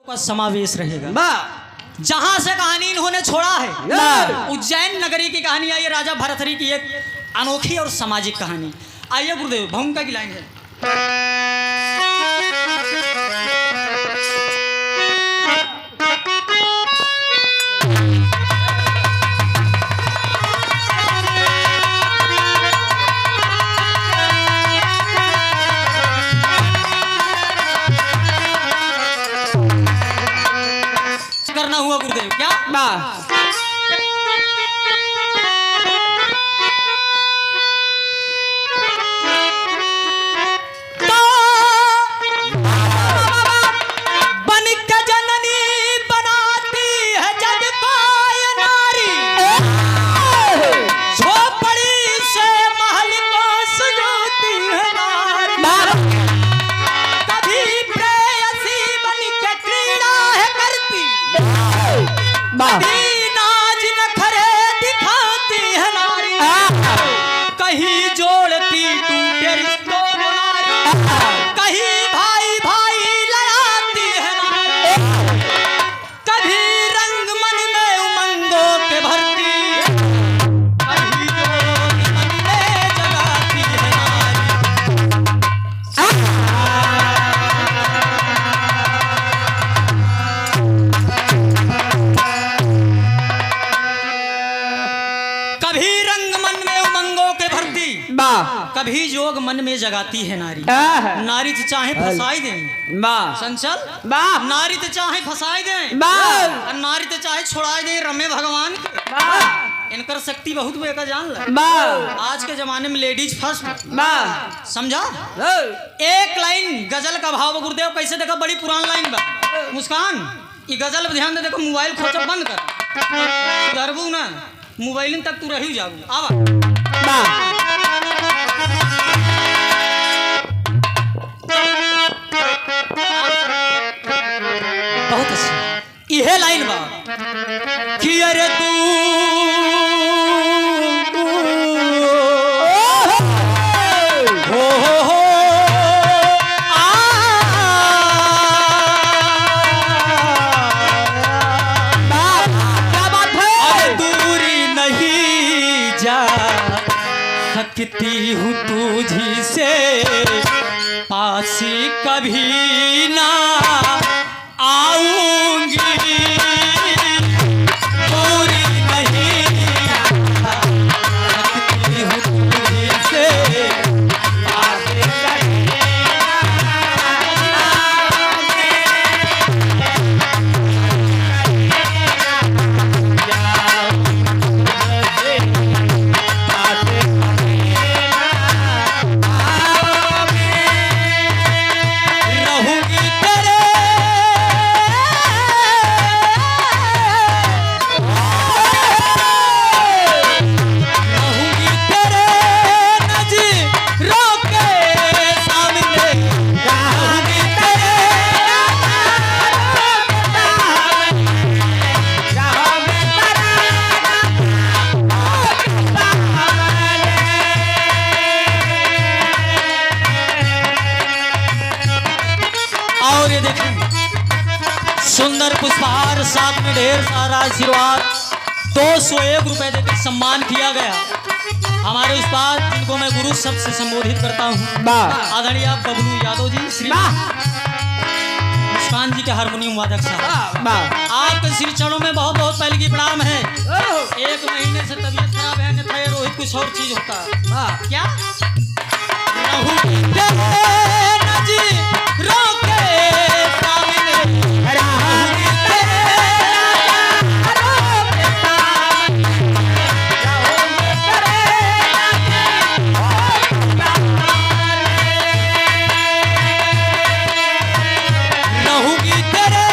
का समावेश रहेगा। वाह, जहां से कहानी इन्होंने छोड़ा है उज्जैन नगरी की कहानी आई है, राजा भरथरी की एक अनोखी और सामाजिक कहानी। आइए गुरुदेव भूमिका की लाइन है। करना हुआ गुरुदेव क्या वाह, बन के जननी बनाती है जग को ये नारी, झोपड़ी से महल को सजाती है नारी, कभी प्रेयसी बन के क्रीड़ा है करती, कभी नाज नखरे दिखाती है नारी, कहीं जोड़ती टूटे रिश्तों को नारी, कहीं भाई भाई लड़ाती है नारी, कभी रंग मन में उमंगों के भरती, कभी जोग मन में जगाती है नारी। कभी रंग मन में उमंगों के भरती, वाह, कभी जोग मन में जगाती है नारी। आह, नारी तो चाहे फसाई दें वाह, संचल, वाह, नारी तो चाहे फसाई दें, वाह, और नारी तो चाहे छुड़ाई दें रमे भगवान के। वाह, इनकर शक्ति बहुत बेका जान ल। वाह, आज के जमाने में लेडीज फर्स्ट, वाह, समझा। एक लाइन गजल का भाव गुरुदेव कैसे देखा, बड़ी पुरान लाइन बा। मुस्कान ये गजल पे ध्यान दे, देखो मोबाइल खोचब बंद कर, डरबू ना मोबाइल तक तू रही जाबू। आवा वाह, बहुत अच्छी यह लाइन बा कि अरे तू हो आ क्या बात है, और दूरी नहीं जा सकती हूँ तुझी से, पासी कभी ना आऊंगी, दूरी नहीं जा सकती हूँ तुझी से, पासी कभी रहूंगी तेरे, रहूंगी तेरे नज़रों के सामने, रहूंगी तेरे और ये देखें सुंदर पुष्पहार, साथ में ढेर सारा आशीर्वाद, 201 रुपए देकर सम्मान किया गया। हमारे उस्ताद जिनको मैं गुरु शब्द से संबोधित करता हूँ, वाह, आदरणीय बबलू यादव जी, श्री मुस्कान जी के हारमोनियम वादक साहब, वाह, आपके श्री चरणों में बहुत बहुत पहले की प्रणाम है। एक महीने से तबीयत खराब है, अन्यथा ये रोहित कुछ और चीज होता क्या। रहूंगी तेरे नज़रों के सामने, रहूंगी तेरे नज़रों के सामने, रहूंगी तेरे रहूंगी तेरे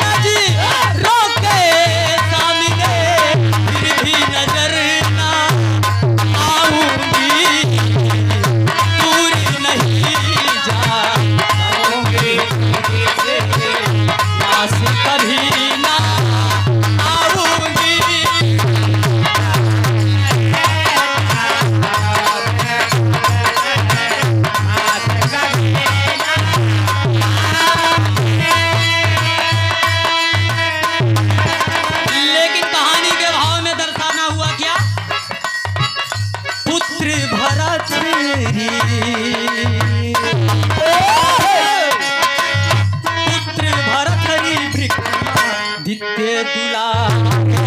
नज़रों के सामने, फिर भी नजर ना आऊंगी, दूरी नहीं जा विद्य दुलारे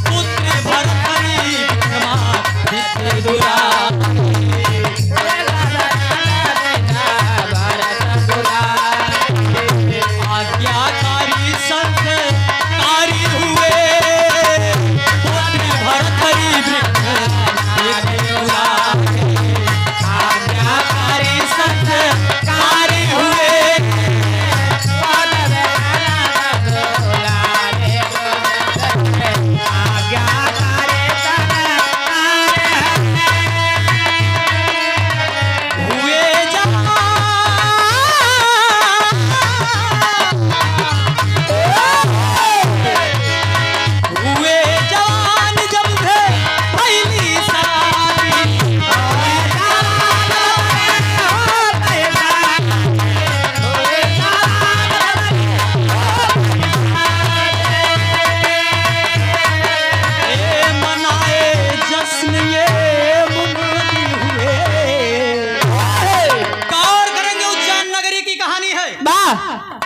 पुत्र भरतरी विक्रमादित्य दुलारे आज्ञाकारी संस्कारी हुए पुत्र भरतरी विक्रमादित्य दुलारे आज्ञाकारी संस्कारी हुए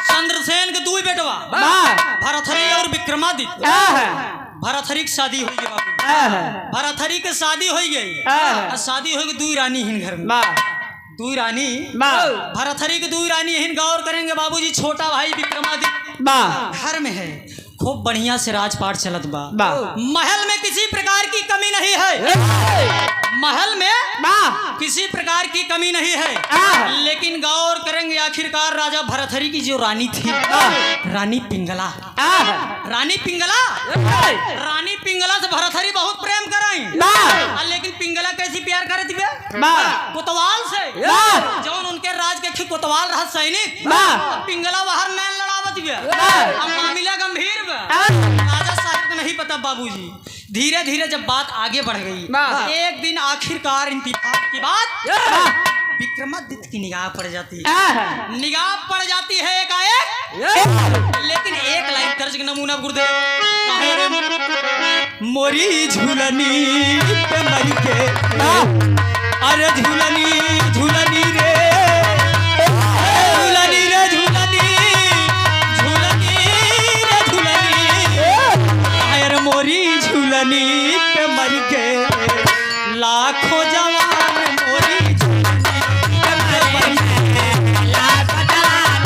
चंद्रसेन के दुई बेटवा भरथरी और विक्रमादित्य। भरथरी की शादी हुई बाबू, भरथरी के शादी हो गई। शादी हो गई दुई रानी हिन घर में, दुई रानी भरथरी के दुई रानी हिन। गौर करेंगे बाबूजी, छोटा भाई विक्रमादित्य घर में है, खूब बढ़िया से राजपाट चलत बा। महल में किसी प्रकार की कमी नहीं है, महल में किसी प्रकार की कमी नहीं है। लेकिन गौर करेंगे आखिरकार राजा भरथरी की जो रानी थी, रानी पिंगला, रानी पिंगला, रानी पिंगला से भरथरी बहुत प्रेम कराई। लेकिन पिंगला कैसी प्यार करती है? कोतवाल से, जौन उनके राज के कोतवाल रहा सैनिक, पिंगला बाहर मैन लड़ावत है। मामला गंभीर बा, राजा साहब को नहीं पता बाबूजी। धीरे धीरे जब बात आगे बढ़ गई, एक दिन आखिरकार इंतखाब की बात विक्रमादित्य की निगाह पड़ जाती है, निगाह पड़ जाती है एकाएक। लेकिन एक लाइन तर्ज के नमूना गुरुदेव, मोरी झूलनी पे मर के, अरे झूलनी झूलनी रे, झूलनी रे झूलनी, झूलनी रे झूलनी, अरे मोरी झूलनी पे मर के लाखों जवान मोरी झूलनी पे मर के, लाखों जवान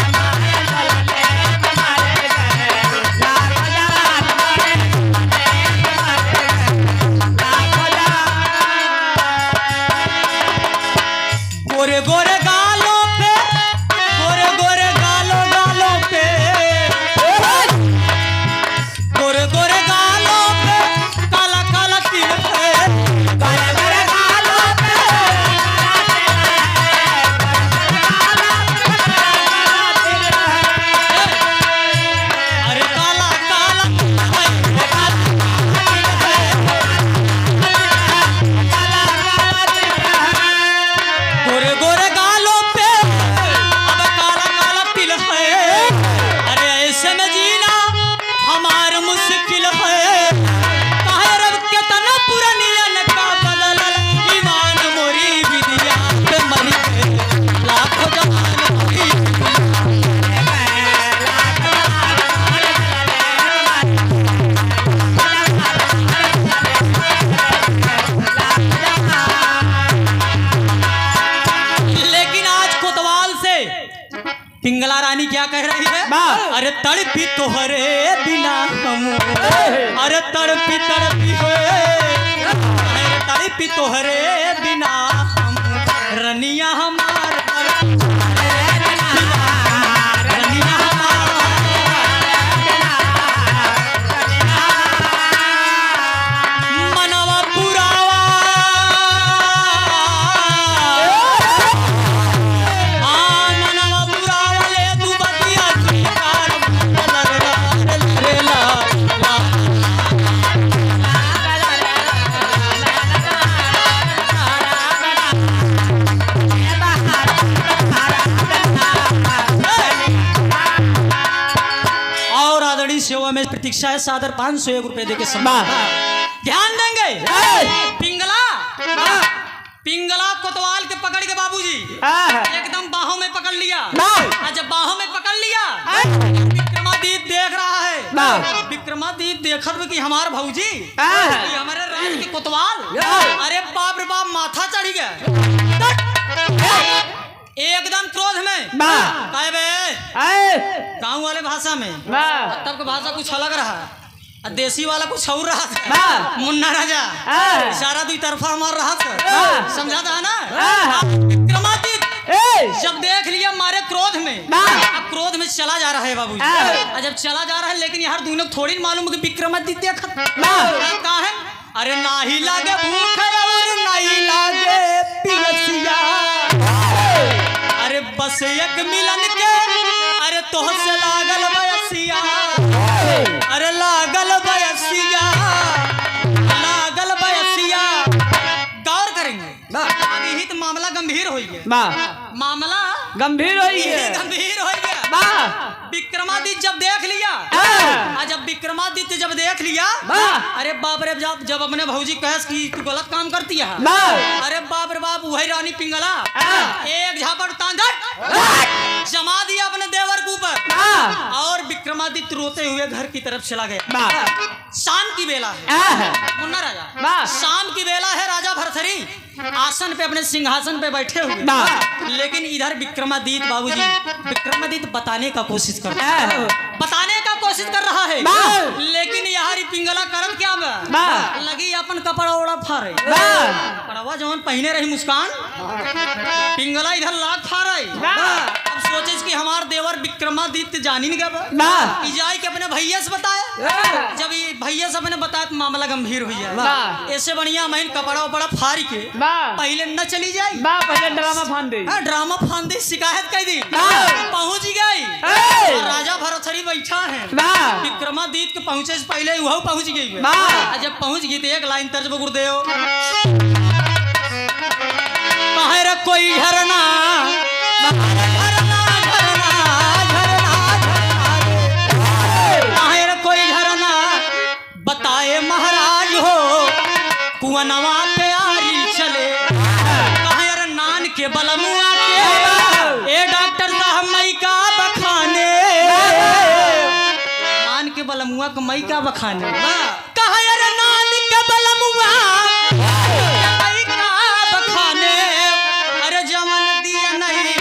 गोरे गोरे गालों पे, गोरे गोरे गालों पे, गोरे गोरे गालों पे काला काला तिल है, गोरे गोरे गालों पे अरे काला काला गोरे गोरे गालों पे अब काला काला तिल है। अरे ऐसे में जीना हमार मुश्किल है, काहे रब के तना पुरनियन का बदलल ईमान मोरी विद्या पे मर के लाखों जवान मोरी लेकिन आज कोतवाल से पिंगला रानी क्या कह रही है? अरे तड़पी तोहरे बिना हम, अरे तड़पी तड़पी हो, अरे तड़पी तोहरे बिना हम, रनिया हमार रनिया मनवा पुरावा, मनवा पुरावा ले तू बतिया स्वीकार रे ला ला। और आदरणीय सेवा में प्रतीक्षा है सादर 501 रुपए देके सम्मान। ध्यान देंगे, पिंगला पिंगला कोतवाल के पकड़ के बाबूजी एकदम बाहों में पकड़ लिया। जब बाहों में पकड़ लिया, विक्रमादित्य देख रहा है विक्रमादित्य देखत में कि हमार भौजी हाँ। ये हमारे राज के कोतवाल, अरे बाप रे बाप माथा चढ़ गया एकदम क्रोध में। कहे बे गाँव वाले भाषा में, तब की भाषा कुछ अलग रहा और देसी वाला कुछ और रहा था। मुन्ना राजा इशारा दुई तरफा मार रहा था, समझा था ना। विक्रमादित्य जब देख लिया मारे क्रोध में, अब क्रोध में चला जा रहा है बाबू, जब चला जा रहा है लेकिन यार दोनों थोड़ी मालूम कि विक्रमादित्य कहा है, अरे ना ही लागे भूख और ना ही लागे पियसिया, अरे बस एक मिलन के अरे तोह से लागल बयसिया, अरे लागल बयसिया, लागल बयसिया। गौर करेंगे अभी ही तो मामला गंभीर हो गया, मामला गंभीर हो गया, गंभीर हो गया। विक्रमादित्य जब देख लिया, जब विक्रमादित्य जब देख लिया, अरे बाप रे जब अपने भौजी कहे कि तू गलत काम करती है, अरे बाप रे बाप वही रानी पिंगला एक झापड़ तांदर जमा दिया अपने देवर के ऊपर और विक्रमादित्य रोते हुए घर की तरफ चला गया। शाम की बेला है मुन्ना राजा, शाम की बेला है, राजा भरथरी आसन पे अपने सिंहासन पे बैठे हुए, लेकिन इधर विक्रमादित्य बाबूजी विक्रमादित्य बताने का कोशिश कर रहा है, बताने का कोशिश कर रहा है, लेकिन यार पिंगला करत क्या लगी अपन कपड़ा ओढ़ा फारे, कपड़वा जवन पहने रही मुस्कान पिंगला इधर लाग फारे। अब सोचे कि हमार देवर विक्रमादित्य जानी नहीं गया, जाए के अपने भैया से बताया, जब भैया से अपने बताया तो मामला गंभीर हुई है। ऐसे बढ़िया मैं कपड़ा उपड़ा फाड़ के पहले न चली जाए, पहले ड्रामा फान दे, ड्रामा फान दी, शिकायत कर दी, पहुंच गई और राजा भरथरी बैठा है, विक्रमादित्य के पहुंचे से पहले वह पहुंच गई। जब पहुंच गई तो एक लाइन तर्ज गुरुदेव कहे रे कोई झरना बताए महाराज हो कुआनवा पे आरी चले, कहे रे नान के बलमुआ के ए डॉक्टर साहब मई का बखाने, नान के बलमुआ को मई का बखाने, कहे रे नान के बलमुआ मई का बखाने, अरे जमन दिया नहीं,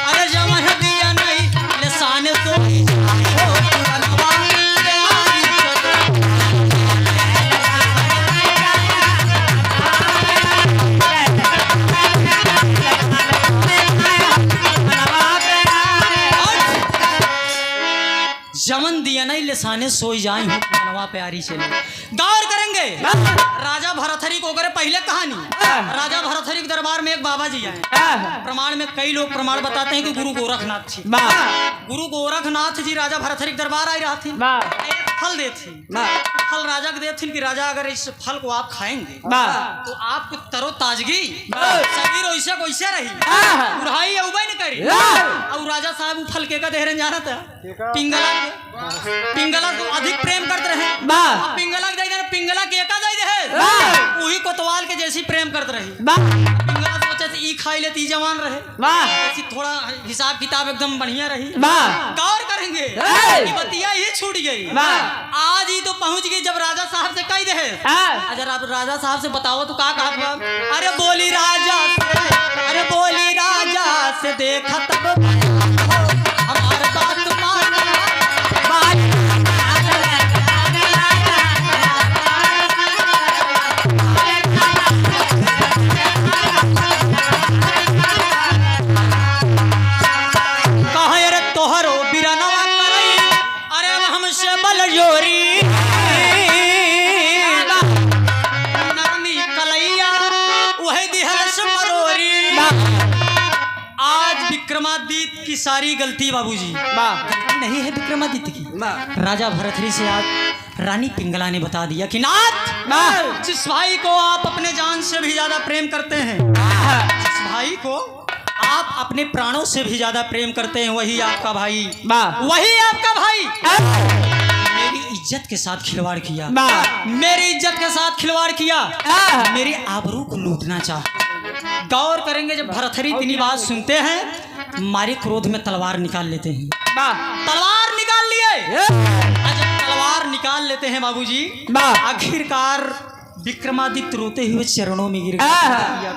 अरे जमन दिया नहीं लिसान तो जमन दिया नहीं लिसाने सोई जाए हूँ मनवा प्यारी चले। गौर करेंगे राजा भरथरी को अगर पहले कहानी, राजा भरथरी के दरबार में एक बाबा जी आए, प्रमाण में कई लोग प्रमाण बताते हैं कि गुरु गोरखनाथ जी, गुरु गोरखनाथ जी राजा भरथरी के दरबार आई रहा थी, एक फल देती, फल राजा को देती कि राजा अगर इस फल को आप खाएंगे तो आपको तरोताजगी शरीर वैसे वैसे रही, बुढ़ाई उबई नहीं करी। और राजा साहब वो फल के का देहरन जाना था पिंगला के, पिंगला को अधिक प्रेम करते रहे, पिंगला के दे पिंगला के का दे वही कोतवाल के जैसी प्रेम करते रही। पिंगला सोचे ई खाई लेती जवान रहे, ऐसी थोड़ा हिसाब किताब एकदम बढ़िया रही। गौर करेंगे बतिया ही छूट गई, आज ही तो पहुंच गई जब राजा साहब से कह दे, अगर आप राजा साहब से बताओ तो का कहा, अरे बोली राजा से, अरे बोली राजा से देखा तब हमारे बात माना, कहे रे तोहरो बिरनवा करई, अरे हमसे बल जोरी नरमी कलैया वही दिहल से मरोरी। आज विक्रमादित्य की सारी गलती बाबूजी नहीं है विक्रमादित्य की, राजा भरथरी से आज रानी पिंगला ने बता दिया कि नाथ जिस भाई को आप अपने जान से भी ज्यादा प्रेम करते हैं, जिस भाई को आप अपने प्राणों से भी ज्यादा प्रेम करते हैं, वही आपका भाई, वही आपका भाई मेरी इज्जत के साथ खिलवाड़ किया, मेरी इज्जत के साथ खिलवाड़ किया, मेरी आबरू को लूटना चाहा। गौर करेंगे जब भरथरी इतनी बात सुनते हैं मारे क्रोध में तलवार निकाल लेते हैं, तलवार निकाल लिए, जब तलवार देते हैं बाबूजी। वाह। आखिरकार विक्रमादित्य रोते हुए चरणों में गिर आहा। गया।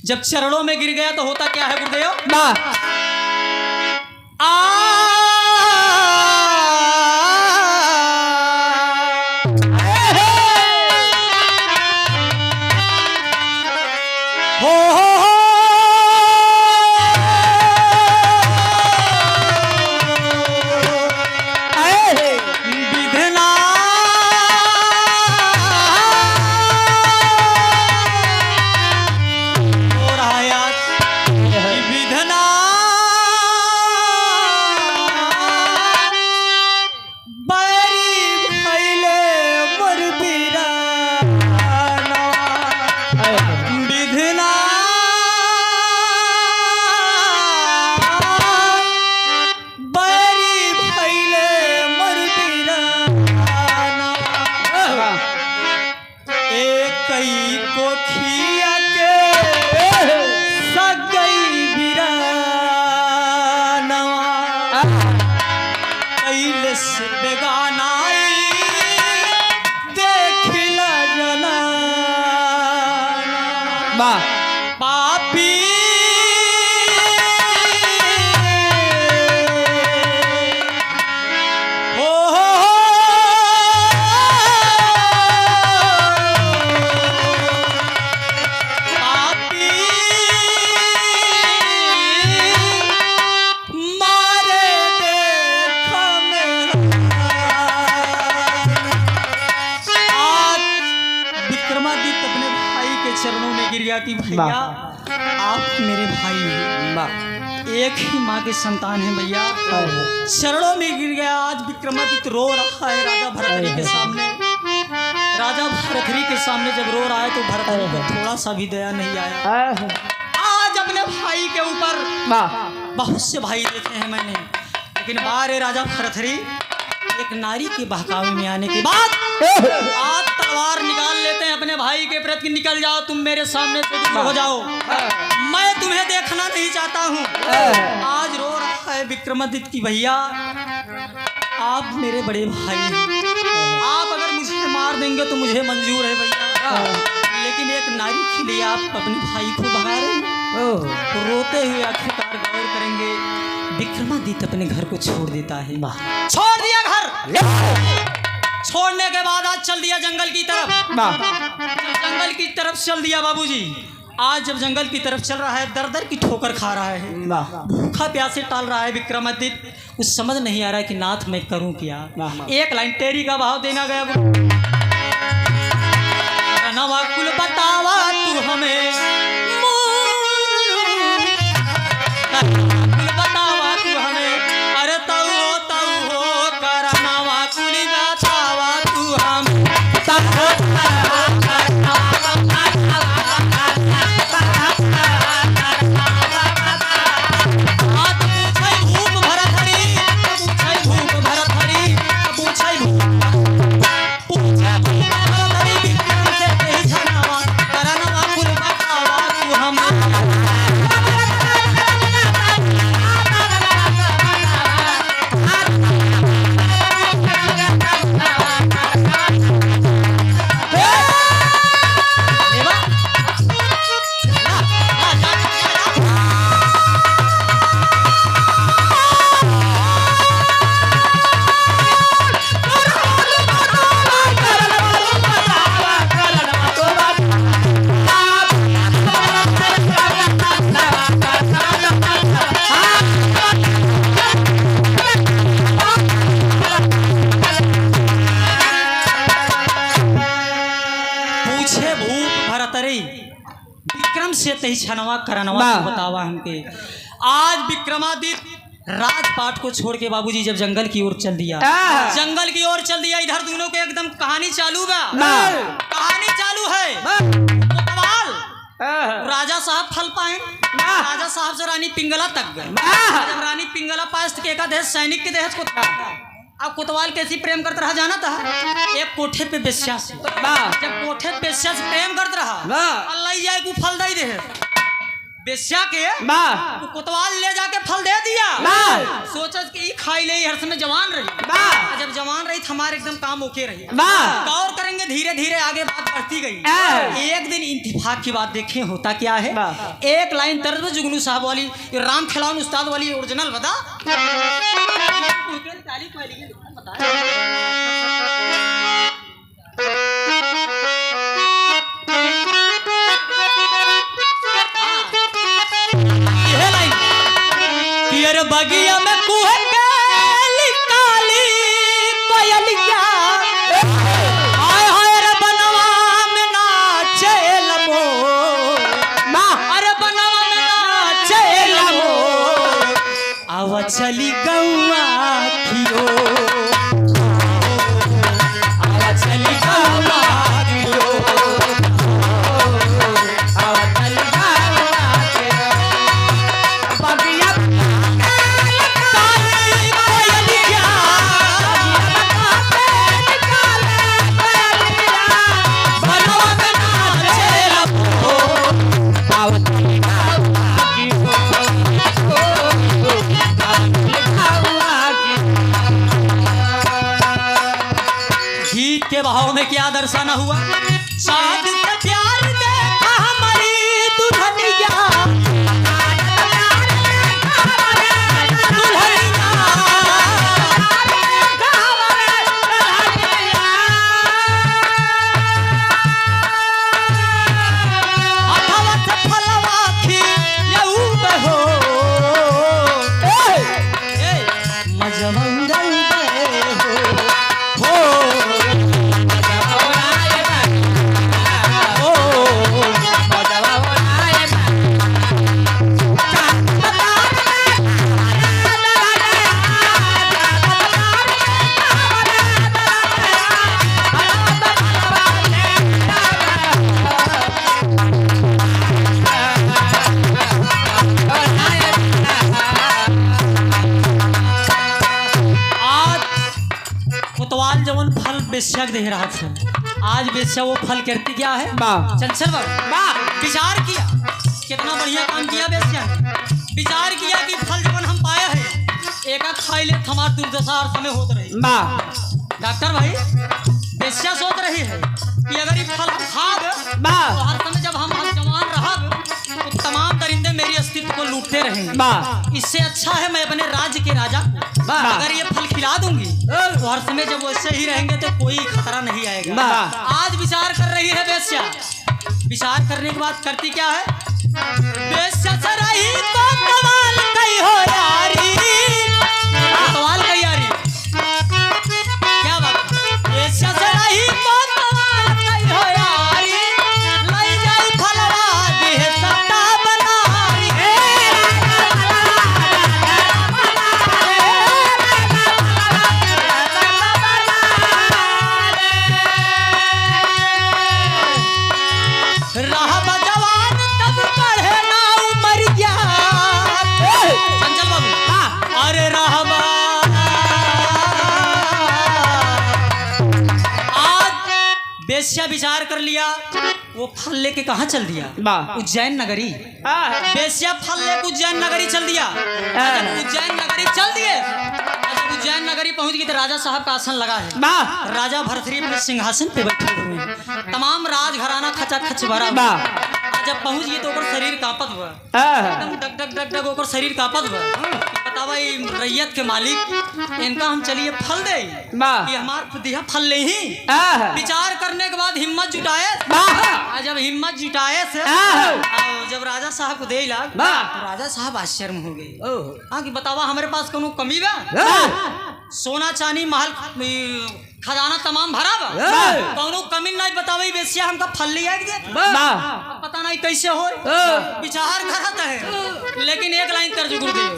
जब चरणों में गिर गया तो होता क्या है गुरुदेव? पापी चरणों में गिर गया कि भैया आप मेरे भाई हैं, एक ही माँ के संतान हैं भैया। चरणों में गिर गया। आज विक्रमादित्य रो रहा है राजा भरथरी के सामने। राजा भरथरी के सामने जब रो रहा है तो भरथरी को थोड़ा सा भी दया नहीं आया। आज अपने भाई के ऊपर बहुत से भाई देखे हैं मैंने, लेकिन बारे राजा भरथरी एक नारी के बहकावे में आने के बाद आज तलवार निकाल लेते हैं अपने भाई के प्रति। निकल जाओ तुम मेरे सामने से, दूर हो जाओ, मैं तुम्हें देखना नहीं चाहता हूँ। आज रो रहा है विक्रमादित्य की भैया आप मेरे बड़े भाई हैं, आप अगर मुझे मार देंगे तो मुझे मंजूर है भैया, लेकिन एक नारी के लिए आप अपने भाई को भगा रहे हैं। रोते हुए आखिरकार गौर करेंगे विक्रमादित्य अपने घर को छोड़ देता है। छोड़ दिया घर। छोड़ने के बाद आज चल दिया जंगल की तरफ। जंगल की तरफ चल दिया बाबूजी। आज जब जंगल की तरफ चल रहा है दर दर की ठोकर खा रहा है, भूखा प्यासे टाल रहा है विक्रमादित्य। कुछ समझ नहीं आ रहा है कि नाथ मैं करूं क्या। एक लाइन तेरी का भाव देना गया, नवा कुल बतावा तू हमें, बतावा तू हमें, अरे तऊ हो कर नवा कुल बतावा तू हम। विक्रम से तही छनवा करनवा बतावा हमके। आज विक्रमादित्य राजपाट को छोड़ के बाबूजी जब जंगल की ओर चल दिया, जंगल की ओर चल दिया, इधर दोनों के एकदम कहानी चालू बा। कहानी चालू है राजा साहब फल पाए। राजा साहब से रानी पिंगला तक गए। जब रानी पिंगला पास के एक देश सैनिक के देश को अब कोतवाल कैसी प्रेम करता रहा जाना था। एक कोठे पे बेस्या से, जब कोठे पे बेस्या से प्रेम करता रहा, अल्लाह जाए को फल दे दे। बेस्या के तो कोतवाल ले जाके फल दे दिया। सोचा कि खाई ले हर समय जवान रही। जब जवान रही हमारे एकदम काम ओके रही। वाह। गौर करेंगे धीरे धीरे आगे बात बढ़ती गई। एक दिन इंतफाक की बात देखें होता क्या है। एक लाइन तर्ज में जुगनू साहब वाली राम खिलावन उस्ताद वाली ओरिजिनल बता। यह लाइन कि अरे बगिया में कुह काली काली कोयलिया हाय हाय रे बनवा में नाचे लमो अरे बनवा में नाचे लमो आवा चली गौआ खियो आवा चली गौआ खियो आवा चली गौआ खियो बगिया गीत के बहाव में क्या दर्शाना हुआ। शादी से प्यार दे हमारी दुल्हनिया जवन फल बेस्या दे रहा था आज बेस्या वो फल करती क्या है। चंचल बाबू विचार किया कितना बढ़िया काम किया बेस्या ने। विचार किया कि फल जवन हम पाया है एक खाई ले हमार दुर्दशा हर समय होत रही। डॉक्टर भाई बेस्या सोच रही है कि अगर ये फल हम खाब तो हर समय जब हम जवान रहब तो तमाम दरिंदे मेरी अस्तित्व को लूटते रहेंगे। इससे अच्छा है मैं अपने राज्य के राजा अगर ये फल खिला दूंगी तो हर समय जब वैसे ही रहेंगे तो कोई खतरा नहीं आएगा। आज विचार कर रही है बेस्या। विचार करने के बाद करती क्या है। बेस्या से रही तो कमाल कई हो यारी कमाल कई यारी क्या बात। बेस्या से रही तो कमाल कई हो यारी लई जाई फलवा दे सत्ता बनारी रहा जवान तब बढ़े ना उमरिया। चंचल बाबू अरे रहबा आज बेस्या विचार कर लिया वो फल लेके कहाँ चल दिया उज्जैन नगरी। बेस्या फल लेके उज्जैन नगरी चल दिया। उज्जैन नगरी चल दिए उज्जैन नगरी पहुंच गई तो राजा साहब का आसन लगा है। राजा भरथरी अपने सिंहासन पे बैठे हुए हैं। तमाम राजघराना खचाखच भरा। जब पहुंच गई तो ओकर शरीर कांपत हुआ एकदम डग डग डग डग ओकर शरीर कांपत हुआ। बतावा रैयत के मालिक इनका हम चलिए फल दे कि हमार दिया फल ले ही। विचार करने के बाद हिम्मत जुटाए। जब हिम्मत जुटाए से जब राजा साहब को दे लाग तो राजा साहब आश्चर्य में हो गए। हाँ कि बतावा हमारे पास कोनो कमी बा सोना चांदी महल खजाना तमाम भरा बा कोनो कमी नहीं बतावे। बेसिया हमका फल लिया पता नहीं कैसे हो विचार करत है। लेकिन एक लाइन तर्ज गुरुदेव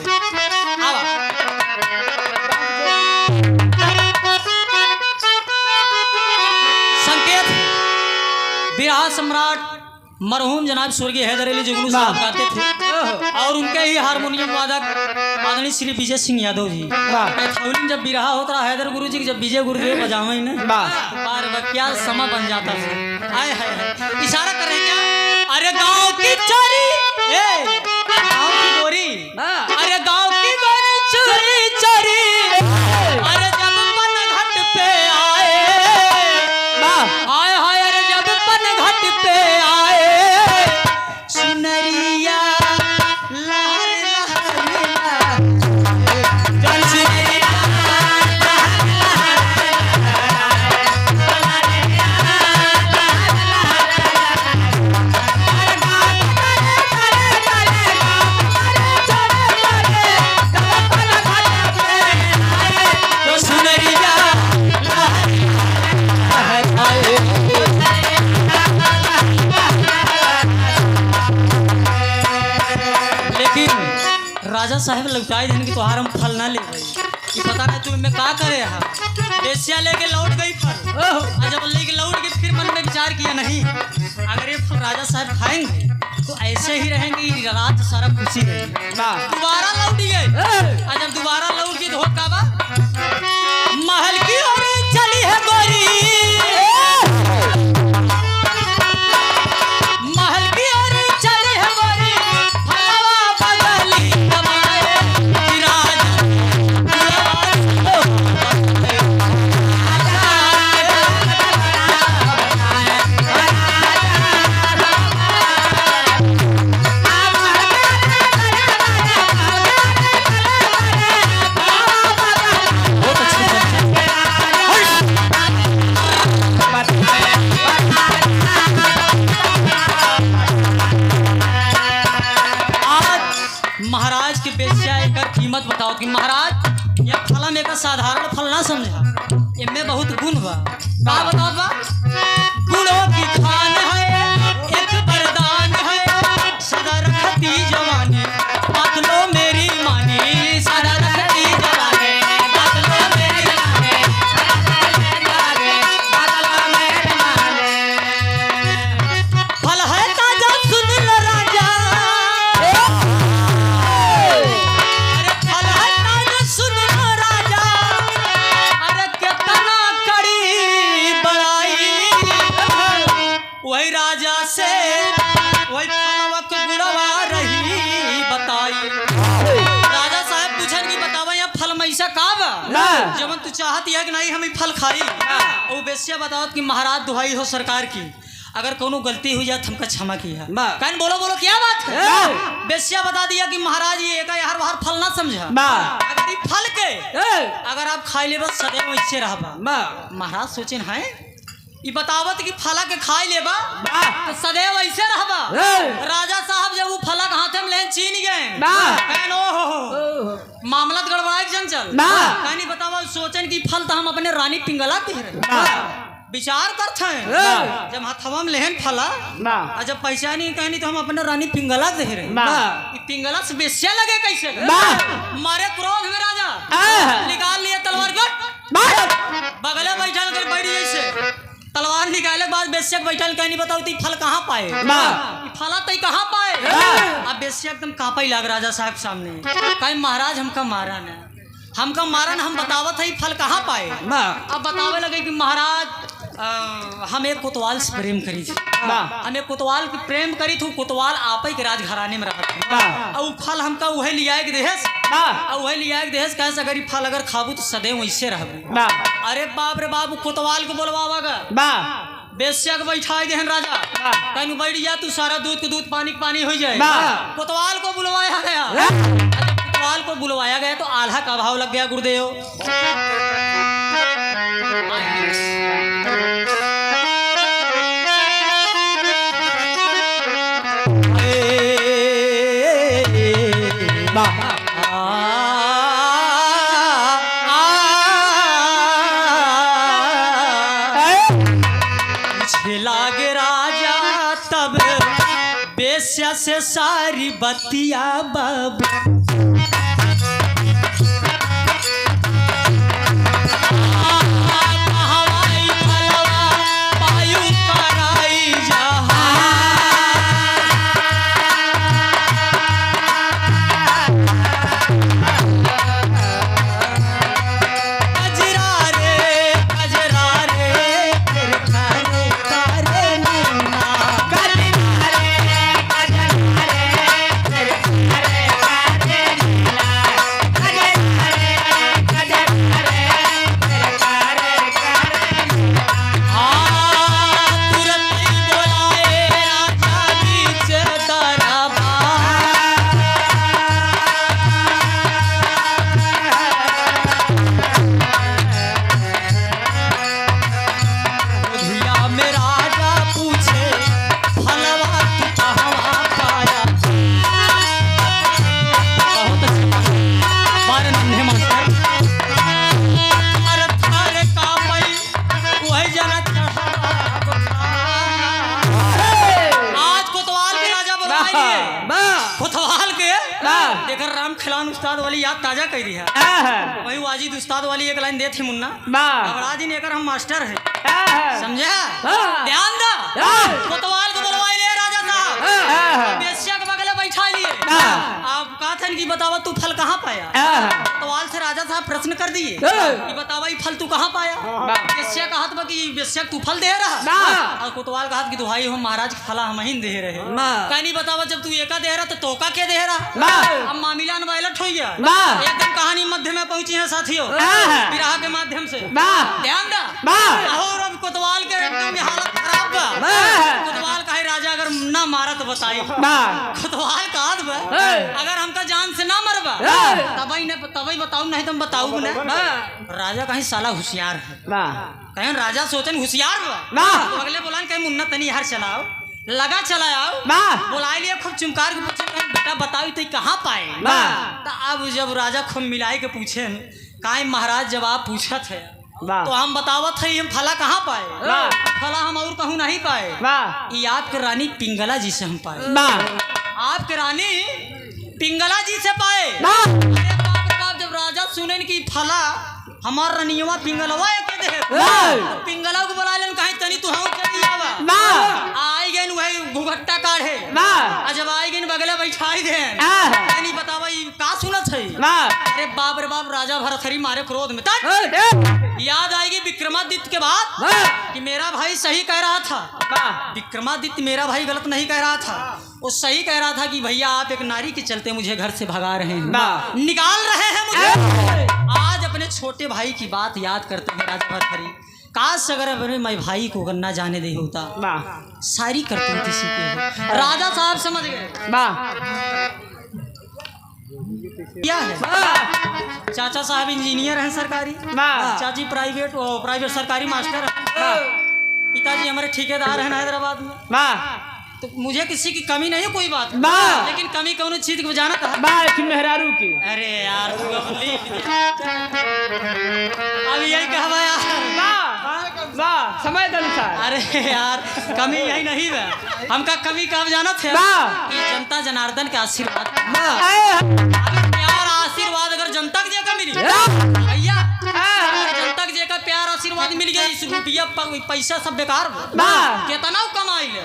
संकेत बिरहा सम्राट मरहूम जनाब स्वर्गीय हैदर अली जुगनू साहब गाते थे और उनके ही हारमोनियम वादक आदरणीय श्री विजय सिंह यादव जी। कैथौली जब बिरहा होता रहा हैदर गुरु जी जब विजय गुरुदेव बजावे ना बार क्या समय बन जाता है। आए है इशारा कर रहे क्या। अरे गांव की चोरी गांव की गोरी अरे गांव की गोरी चोरी चोरी अरे जब मन घट राजा साहब लौटाई देने की तोहार हम फल ना ले गई कि पता नहीं तुम में का करे हा बेसिया लेके लौट गई फल और जब लेके लौट गई फिर मन में विचार किया नहीं अगर ये फल राजा साहब खाएंगे तो ऐसे ही रहेंगे रात सारा खुशी रहेगी दोबारा लौट गए और जब दोबारा लौट गई तो हो का बा महल की ओर चली है गोरी महल की ओर चली है गोरी हवा बदली कमाए महाराज के बेस्या एक कीमत बताओ कि महाराज यह फल में एक साधारण फल ना समझा इनमें बहुत गुण बा का बताओ बा गुणों की खान है एक वरदान है सदा रखती जवानी बात लो मेरी मानी सदा रखती जवानी बात लो मेरी मानी फल है ताजा सुन लो राजा वही राजा से वही फलवक गुड़वा रही बताई राजा साहब पूछन की बतावा यहाँ फल मैसा का बा जवन तू चाहती है कि नहीं हम फल खाई वो बेसिया बताओ कि महाराज दुहाई हो सरकार की अगर कोनो गलती हुई जाए तो हमका क्षमा किया कहन बोलो बोलो क्या बात है बेसिया बता दिया कि महाराज ये एक हर बार फल ना समझा अगर ये फल के अगर आप खाई ले बस सदैव इससे रहबा महाराज सोचे है ये बतावत कि फला के खाई लेबा तो सदैव ऐसे रहबा राजा साहब जब वो फला के हाथे में लेन छीन गए कहन ओहो मामला गड़बड़ा चंचल कहानी बतावा सोचन कि फल तो हम अपने रानी पिंगला के विचार करते हैं जब हथवा में लेहन फला और जब पैसा नहीं कहनी तो हम अपने रानी पिंगला दे रहे पिंगला से बेस्या लगे कैसे मारे क्रोध में राजा निकाल लिए तलवार बगले बैठल कर बैठ जैसे तलवार निकाले के बाद बेस्या बैठल कहनी बताओ तो फल कहाँ पाए फला तो कहाँ पाए अब बेस्या एकदम कांपा ही लग राजा साहब सामने कहीं महाराज हमका मारा न हम बतावत है फल कहाँ पाए अब बतावे लगे कि महाराज हम एक कोतवाल से प्रेम करी थी हम एक कोतवाल की प्रेम करी थी कोतवाल आप ही के राजघराने में रहा और फल हमका वह लिया के देश और वह लिया के देश कैसे अगर फल अगर खाबू तो सदैव वैसे रहबू अरे बाप रे बाप कोतवाल को बोलवागा बेस्या के बैठा देहन राजा कहीं बैठ जा तू सारा दूध के दूध पानी के पानी हो जाए कोतवाल को बुलवाया गया कोतवाल को बुलवाया गया तो आल्हा का भाव लग गया गुरुदेव लागे राजा तब बेस्या से सारी बतिया बाबू कोतवाल के वाह। देखकर राम खिलान उस्ताद वाली याद ताजा कर दी है। वही वाजिद उस्ताद वाली एक लाइन देती मुन्ना, बड़ा दिन एकर हम मास्टर है, समझे? ध्यान दा कोतवाल को बुलवाई ले राजा साहब, बेश्या के बगल बैठा लिए। आप कहा था कि बतावा तू फल कहाँ पाया? कोतवाल से राजा साहब प्रश्न कर दिए कि बतावा ये फल तू कहाँ पाया? बेश्या कहा था कि बेश्या तू फल दे रहा, और कोतवाल कहा कि भाई हम महाराज के फला हम ही दे रहे। कहीं बतावा जब तू एका दे रहा तो तोका के दे रहा? अब मामला वायलट हो गया। एकदम कहानी मध्य में पहुंची है साथियों, विराह के माध्यम से। ध्यान दा और अब कोतवाल के एकदम हालत खराब बा। कोतवाल कहे राजा अगर ना मारा तो बताई। कोतवाल कहा अगर हमका जान से ना मरबा तभी बताऊ, नहीं तुम बताऊ ना। राजा कहीं साला होशियार है, कहीं राजा सोचन होशियार बा। तो अगले बोला कहीं मुन्ना तनी हर चलाओ, लगा चलाओ, बुलाए लिए खूब चुमकार के पूछे बेटा बताओ तो कहाँ पाए? तो अब जब राजा खूब मिलाई के पूछे काहे महाराज जब आप पूछत है तो हम बतावत है हम फला कहाँ पाए? फला हम और कहूँ नहीं पाए, ये आपके रानी पिंगला जी से हम पाए। आपके रानी पिंगला जी से पाए। अरे बाप रे बाप, जब राजा सुने कि फला हमार रनियवा पिंगलवा के दे, पिंगला को बुला लेन कहीं तनी तू हम के दियावा। आई गन वही घुघट्टा काढ़े, जब आई गन बगले बैठाई दे, नहीं बतावा ई का सुनत है? अरे बाप रे बाप, राजा भरथरी मारे क्रोध में तक याद आएगी विक्रमादित्य के बाद कि मेरा भाई सही कह रहा था। विक्रमादित्य मेरा भाई गलत नहीं कह रहा था, वो सही कह रहा था कि भैया आप एक नारी के चलते मुझे घर से भगा रहे हैं, निकाल रहे हैं मुझे। आज अपने छोटे भाई की बात याद करते हैं राजा भरथरी, काश अगर अपने मैं भाई को ना जाने दे होता, सारी करतूत इसी के। राजा साहब समझ गए क्या है। चाचा साहब इंजीनियर हैं सरकारी, चाची प्राइवेट सरकारी मास्टर, पिताजी हमारे ठेकेदार हैं हैदराबाद में। तो मुझे किसी की कमी नहीं है कोई बात, लेकिन कमी कौन चीज की जाना था? मेहरारू की। अरे यार तू अब लिख अब यही कहवा यार, समय अनुसार। अरे यार कमी यही नहीं है, हमका कमी कब जाना थे? जनता जनार्दन के आशीर्वाद, प्यार आशीर्वाद अगर जनता के जगह मिली भैया, जनता के जगह प्यार आशीर्वाद मिल गया, इस रुपया पैसा सब बेकार कितना कमाई ले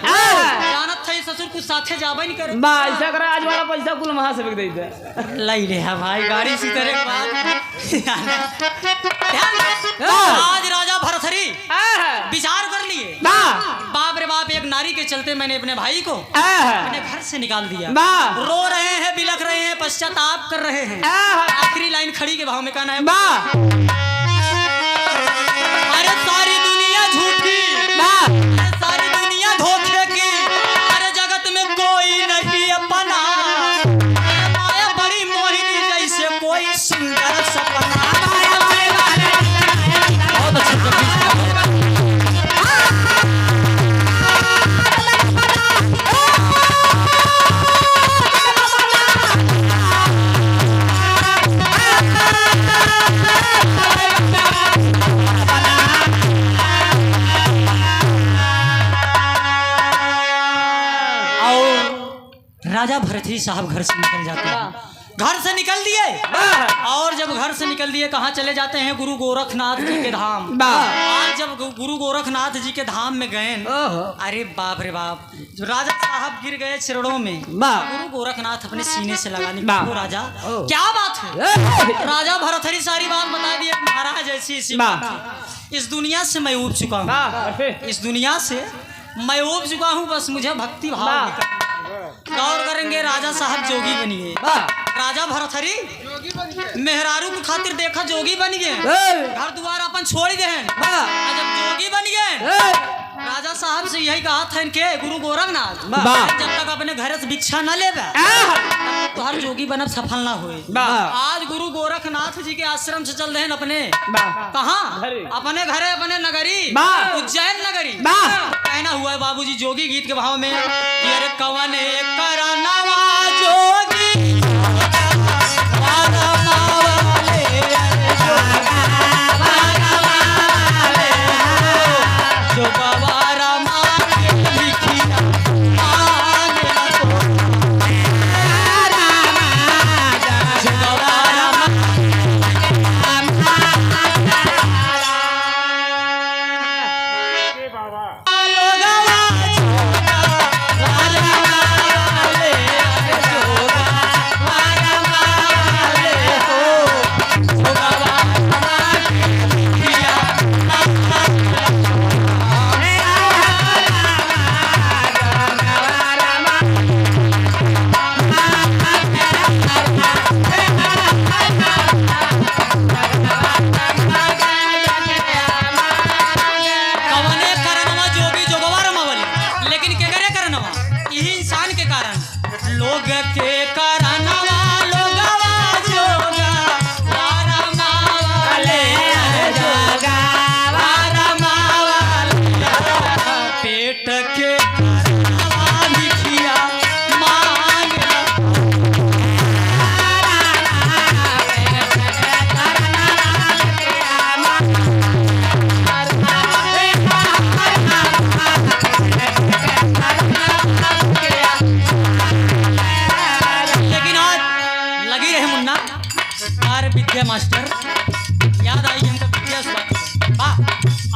जानत थे ससुर कुछ साथे जाबे नहीं करे। ऐसा करे आज वाला पैसा कुल वहां से बिक दे दे लाई ले है भाई गाड़ी सी तरह के बाद। आज राजा भरथरी विचार कर लिए, बाप रे बाप, एक नारी के चलते मैंने अपने भाई को अपने घर से निकाल दिया। रो रहे हैं, बिलख रहे हैं, पश्चाताप कर रहे हैं। आखिरी लाइन खड़ी के भाव में कहना है अरे सारी दुनिया झूठी, सारी दुनिया धोखे की, अरे जगत में कोई नहीं अपना, माया बड़ी मोहिनी जैसे कोई सुंदर सपना। बहुत अच्छा राजा भरथरी साहब घर से निकल जाते हैं, घर से निकल दिए। और जब घर से निकल दिए कहाँ चले जाते हैं? गुरु गोरखनाथ जी के धाम। आज जब गुरु गोरखनाथ जी के धाम में गए, अरे बाप रे बाप, जो राजा साहब गिर गए चरणों में, गुरु गोरखनाथ अपने सीने से लगाने को राजा क्या बात है? राजा भरथरी सारी बात बता दी, महाराज ऐसी इसी बात। इस दुनिया से मैं उब चुका हूँ, इस दुनिया से मैं उब चुका हूँ, बस मुझे भक्ति भाव गौर करेंगे। राजा साहब जोगी बनिए, राजा भरथरी मेहरारू की खातिर देखा जोगी बन गए, घर द्वार अपन छोड़ गए। जब जोगी बन गए राजा साहब से यही कहा था इनके गुरु गोरखनाथ, जब तक अपने घर से भिक्षा न ले तो हर जोगी बनब सफल ना हुए। आज गुरु गोरखनाथ जी के आश्रम से चल रहे हैं अपने कहाँ? अपने घरे, अपने नगरी उज्जैन नगरी। कहना हुआ है बाबूजी जोगी गीत के भाव में, अरे कवन करनवा जोगी जो बाबा रामा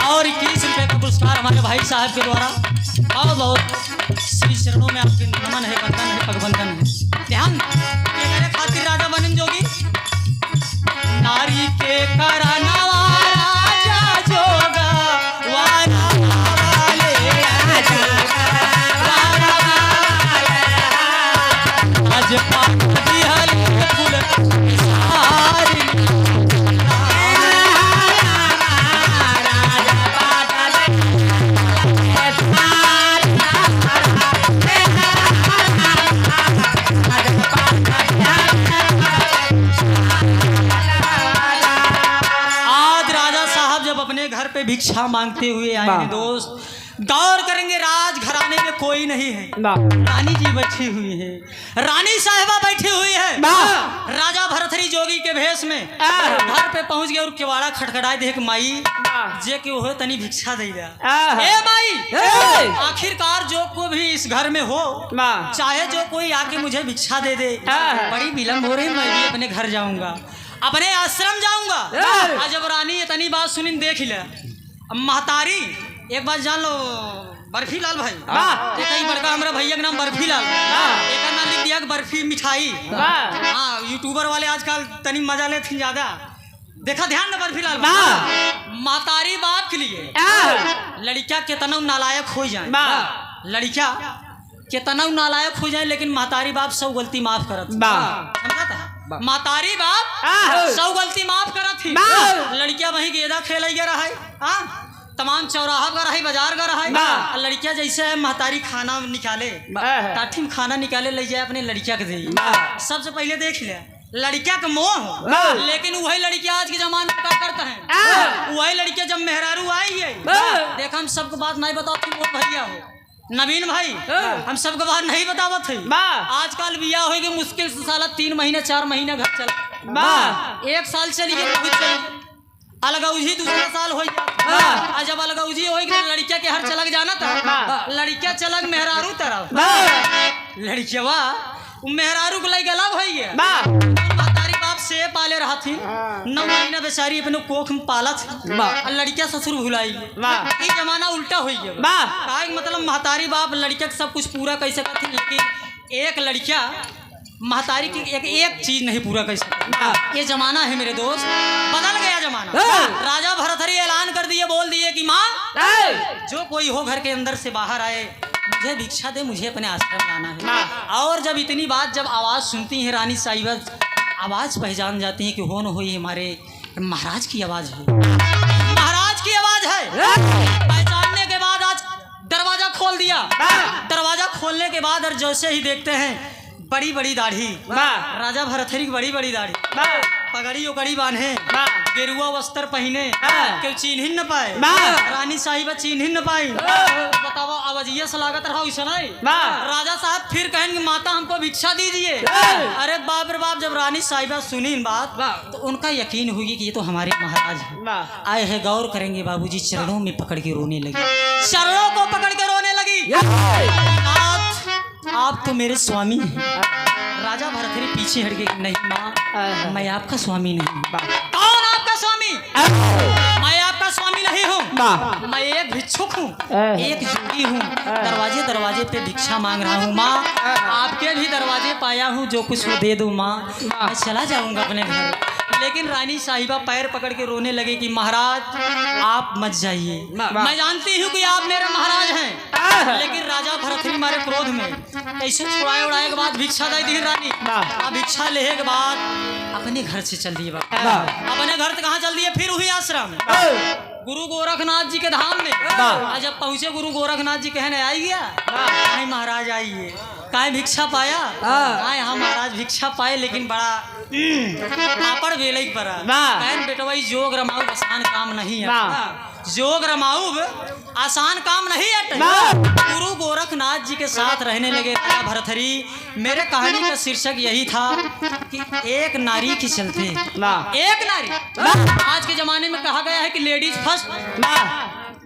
और 21 रुपये का पुरस्कार हमारे भाई साहब के द्वारा। बहुत बहुत श्री चरणों में आपके नमन है, वंदन है, पगवंदन है। ध्यान ये मेरे खातिर राजा बनन जोगी नारी के करनवा राजा जोगा वाला वाले आज पाक दिहल फूल सारी घर पे भिक्षा मांगते हुए आए हैं दोस्त। गौर करेंगे राज घराने में कोई नहीं है, रानी जी बैठी हुई है, रानी साहिबा बैठी हुई है। राजा भरथरी जोगी के भेष में घर पे पहुंच गए और किवाड़ा खटखटाए देख माई जे के हो तनी भिक्षा दे दिया। ए माई आखिरकार जो को भी इस घर में हो चाहे जो कोई आके मुझे भिक्षा दे दे। बड़ी विलम्ब हो रही, मैं भी अपने घर जाऊंगा, अपने आश्रम जाऊंगा। आज जब रानी इतनी बात सुनी देख ले महतारी एक बात जान लो बर्फी लाल भाई एक ही बड़का हमारा भैया का नाम बर्फी लाल एक नाम लिख दिया बर्फी मिठाई। हाँ यूट्यूबर वाले आजकल तनी मजा लेते ज्यादा देखा ध्यान ना बर्फी लाल महतारी बाप के लिए लड़कियां कितना नालायक हो जाए, लड़कियां कितना नालायक हो जाए लेकिन महतारी बाप सब गलती माफ करत समझा था। महतारी बाप सब गलती माफ करत थी। लड़कियां वही गेदा खेल रहा है, तमाम चौराहा का रही बाजार का रहा। लड़कियां जैसे महतारी खाना निकाले काठी में खाना निकाले ले जाए अपने लड़किया के दे। सबसे पहले देख ले लड़किया का मोह हो, लेकिन वही लड़कियां आज के जमाने में क्या करते हैं, वही लड़कियां जब मेहरारू आई है देखा हम सबको बात नहीं बताती वो भैया हो नवीन भाई हम सबको बात नहीं बतावत है। आजकल बिया हो गई मुश्किल से साला 3 महीने 4 महीने घर चला, 1 साल चली गई अलगौजी दूसरा साल हो गया। जब अलगौजी हो गई लड़किया के हर चलक जाना था, लड़किया चलक मेहरारू तरफ लड़किया मेहरारू को लग अलग हो गया। बाप से पाले रहा थी 9 महीना बेचारी अपने कोख में पाला थी, लड़किया ससुर भुलाई। ये जमाना उल्टा हो गया, मतलब महतारी बाप लड़किया सब कुछ पूरा कैसे करती, लेकिन एक लड़किया महतारी की एक चीज नहीं पूरा कर सकती। ये जमाना है मेरे दोस्त, बदल गया जमाना। राजा भरथरी ऐलान कर दिए, बोल दिए कि माँ जो कोई हो घर के अंदर से बाहर आए मुझे भिक्षा दे, मुझे अपने आश्रम जाना है। और जब इतनी बात जब आवाज सुनती है रानी साहिबा आवाज पहचान जाती है कि हो न हो ये हमारे महाराज की आवाज है, महाराज की आवाज है। पहचानने के बाद आज दरवाजा खोल दिया, दरवाजा खोलने के बाद और जैसे ही देखते हैं बड़ी बड़ी दाढ़ी राजा भरथरी की बड़ी बड़ी दाढ़ी, पगड़ी उगड़ी बांधे, गेरुआ वस्त्र पहने, क्यों चिन्ह न पाए, रानी साहिबा चिन्ह न पाई। बताओ आवाजिया से लागत रहा वैसा नहीं। राजा साहब फिर कहेंगे माता हमको भिक्षा दीजिए। अरे बाप रे बाप, जब रानी साहिबा सुनी बात तो उनका यकीन हुई कि ये तो हमारे महाराज हैं आए हैं। गौर करेंगे बाबूजी चरणों में पकड़ के रोने लगी, चरणों को पकड़ के रोने लगी। आप तो मेरे स्वामी हैं। राजा भरथरी पीछे हट गए, नहीं माँ मैं आपका स्वामी नहीं। कौन आपका स्वामी? मैं आपका स्वामी नहीं हूँ, मैं एक भिक्षुक हूँ, एक जोगी हूँ, दरवाजे दरवाजे पे भिक्षा मांग रहा हूँ। माँ आपके भी दरवाजे पाया हूँ, जो कुछ वो दे दो माँ, मैं चला जाऊँगा अपने घर। लेकिन रानी साहिबा पैर पकड़ के रोने लगे कि महाराज आप मत जाइए, मैं जानती हूँ कि आप मेरे महाराज हैं। लेकिन राजा भरथरी मारे क्रोध में ऐसे छुड़ाए उड़ाए के बाद भिक्षा दे दी रानी। भिक्षा लेने के बाद अपने घर से चल दिए, अपने घर से कहाँ चल दिए, फिर वही आश्रम गुरु गोरखनाथ जी के धाम में। जब पहुँचे गुरु गोरखनाथ जी कहने आई गया, नहीं महाराज आइए, काहे भिक्षा पाया? हाँ यहाँ महाराज भिक्षा पाए, लेकिन बड़ा पापड़ बेले पर बेटवा जोग रमाऊ आसान काम नहीं है, जोग रमाऊ आसान काम नहीं है। गुरु गोरखनाथ जी के साथ रहने लगे राजा भरथरी। मेरे कहानी का शीर्षक यही था कि एक नारी के चलते, एक नारी। आज के जमाने में कहा गया है कि लेडीज फर्स्ट,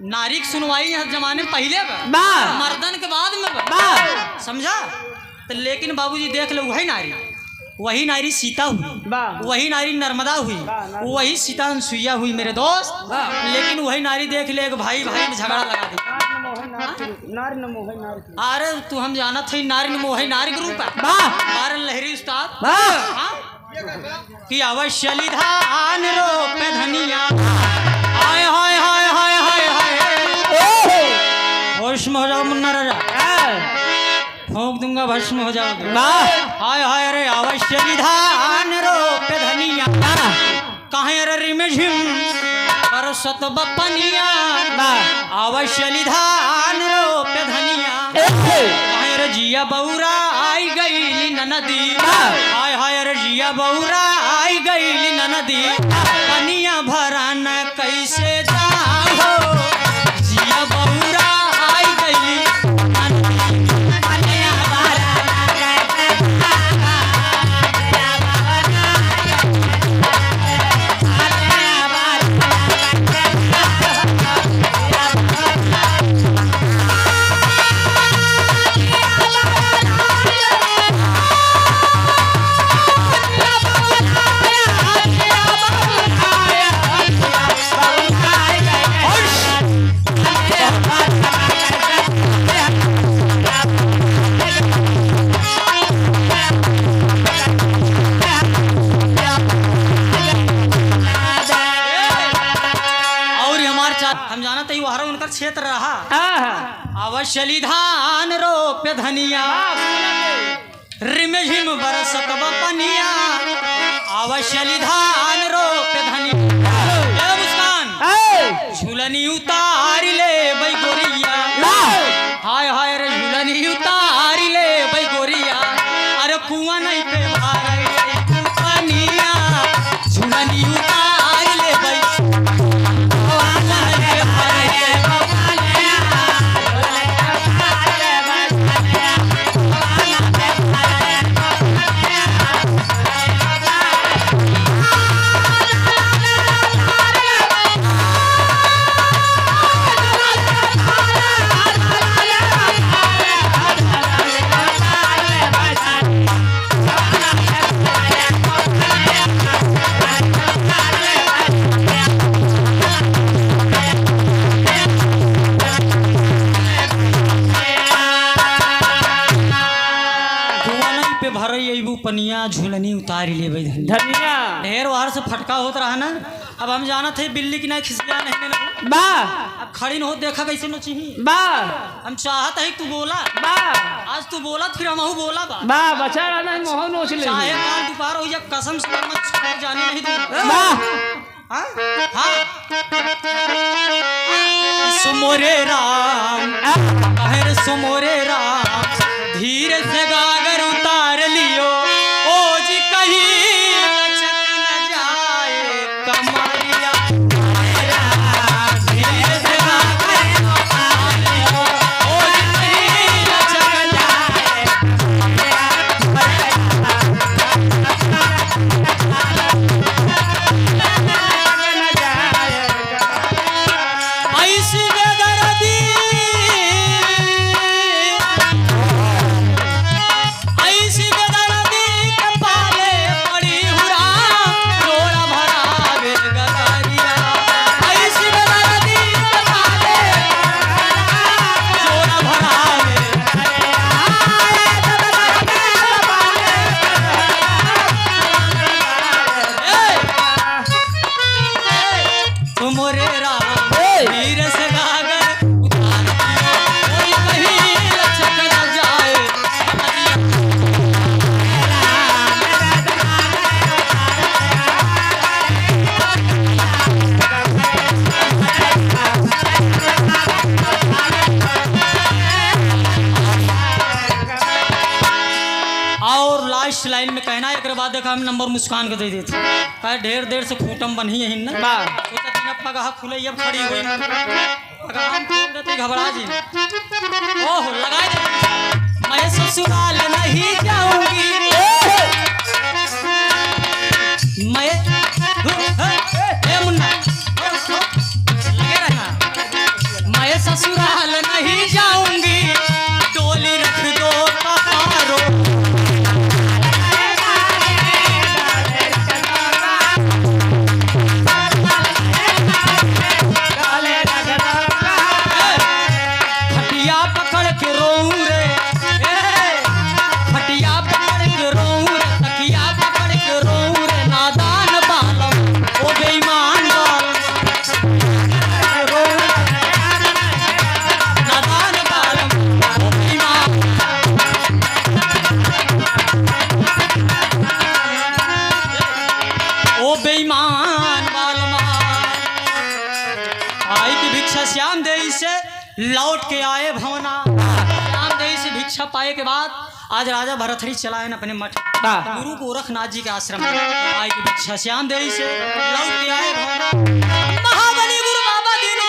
नारी की सुनवाई हर जमाने में पहले मर्दन के बाद में, समझा? तो लेकिन बाबूजी देख लो वही नारी वही नारी सीता हुई, वाह वही नारी नर्मदा हुई, वही सीता अनसुईया हुई मेरे दोस्त। लेकिन वही नारी देख ले, एक भाई भाई में झगड़ा लगा दी। नारी न मोहे नारी। अरे तू हम जाना थे नारी न मोहे नारी के रूप है। बारन लहरी उस्ताद हाँ? कि अवश्य धान रोपे धनिया, हाय हाय हाय हाय हाय हाय, होश में हो जाओ मुन्ना राजा, फूंक दूंगा भस्म हो जाओगे। हाय हाय रे अवश्य धान रोपे धनिया, कहे रे रिमझिम बरसत बपनिया, अवश्य धान रोपे धनिया, कहे रे जिया बौरा आई गई नदी, हाय हाय रे जिया बौरा आई गई नदी, पनिया भरान कैसे जाओ, जिया बौरा आई गई हम जाना तही वहां उनका क्षेत्र रहा। अवश्य धान रोपे धनिया, रिमझिम बरसत बपनिया, अवश्य धान रोपे धनिया, मुस्कान झूलनी उतारी ले बई गोरिया, हाय हाय रे झूलनी उतारी ले बई गोरिया, अरे कुआं नहीं पे पनिया, झूलनी उतारी ले बई पनिया, झूलनी उतारी ले भाई धनिया, ढेर बाहर से फटका होता रहा ना। अब हम जाना थे बिल्ली की नहीं खिसका नहीं लगा, अब खड़ी न हो देखा कैसे न चाहिए, हम चाहत है तू बोला, आज तू बोला फिर हम बोला बचा रहना है मोह नोच ले, चाहे कान दोपहर हो या कसम से मत छोड़ जाने नहीं दूंगा। हाँ सुमोरे राम, अहर सुमोरे राम, धीरे से गागर उतार लियो, ओ जी कहीं लचक न जाए कमरिया, धीरे से गागर उतार लियो, ओ जी कहीं लचक न जाए ऐसी बेदर्दी, ऐसी बेदर्दी के पाले पड़ी हुरा, जोड़ा भरा वे गदरिया, ऐसी बेदर्दी के पाले जोड़ा भरा वे तुमरे राम वीर से गागर उतार दियो, कोई कहीं लचक न जाए और लास्ट लाइन में कहना है, एक बाद देखा हम नंबर मुस्कान के दे देते कहे ढेर देर से खूटम बनी है ना, पगह खुले अब खड़ी हुई, पगह खोल देते घबरा जी, ओह लगा दे, मैं ससुराल नहीं जाऊंगी, मैं मुन्ना लगे रहना, मैं ससुराल नहीं जाऊंगी, डोली रख दो कहारो भिक्षा श्याम देई से लौट के आए भवना। श्याम देई से भिक्षा पाए के बाद आज राजा भरथरी चलाए न अपने मठ गुरु गोरखनाथ जी के आश्रम में आए की भिक्षा श्याम देई से लौट के आए भवना। महाबली गुरु बाबा दीन